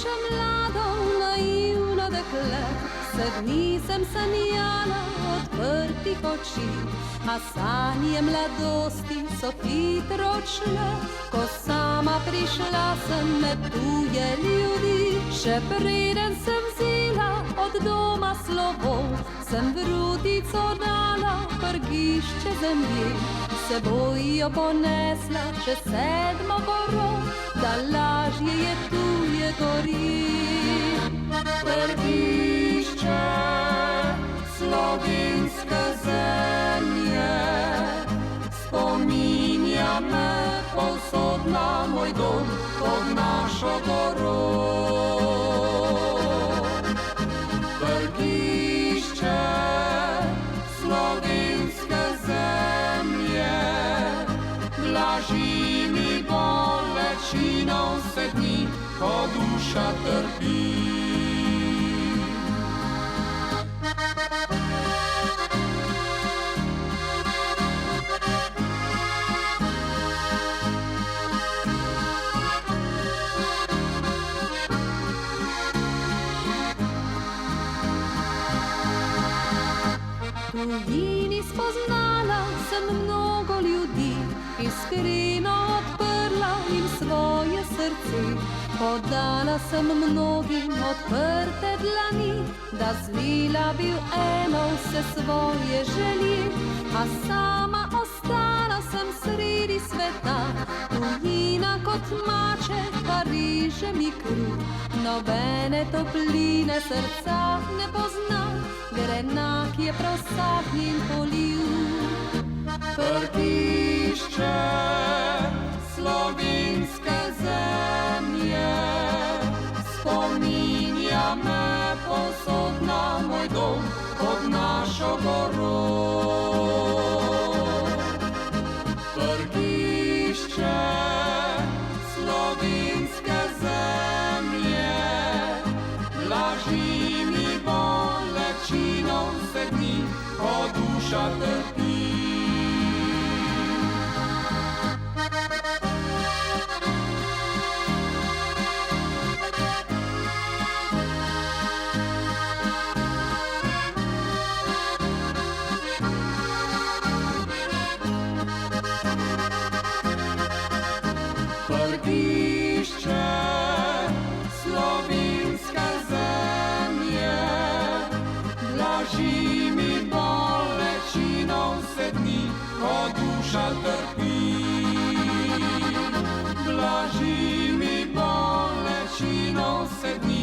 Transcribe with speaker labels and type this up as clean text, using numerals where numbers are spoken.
Speaker 1: še mlado, naivno dekle, 7 dni sem sanjala odprtih oči, a sanje mladosti so hitro odšle, ko sama prišla sem med tuje ljudi. Še preden sem vzela od doma slovo, sem v rutico dala prgišče zemlje, seboj jo ponesla čez 7 goro, da lažje je tuje gori. Prgišče slovenske zemlje spominja me povsod na moj dom pod našo goro. Prgišče slovenske zemlje blaži mi bolečino vse dni, ko duša trpi. V tujini spoznala sem mnogo ljudi, iskreno odprla jim svoje srce. Podala sem mnogim odprte dlani, da zlila bi v eno vse svoje želje, a sama ostala sem sredi sveta. Tujina kot mače pariže mi kruh, nobene topline srca ne pozna, grenak je prav vsak njen poliv. Prgišče slovenske zemlje spominja me povsod na moj dom pod našo goro. Prgišče slovenske zemlje blaži mi bolečino vse dni, ko duša trpi. Prgišče slovenske zemlje blaži mi bolečino vse dni, ko duša trpi. Blaži mi bolečino vse dni,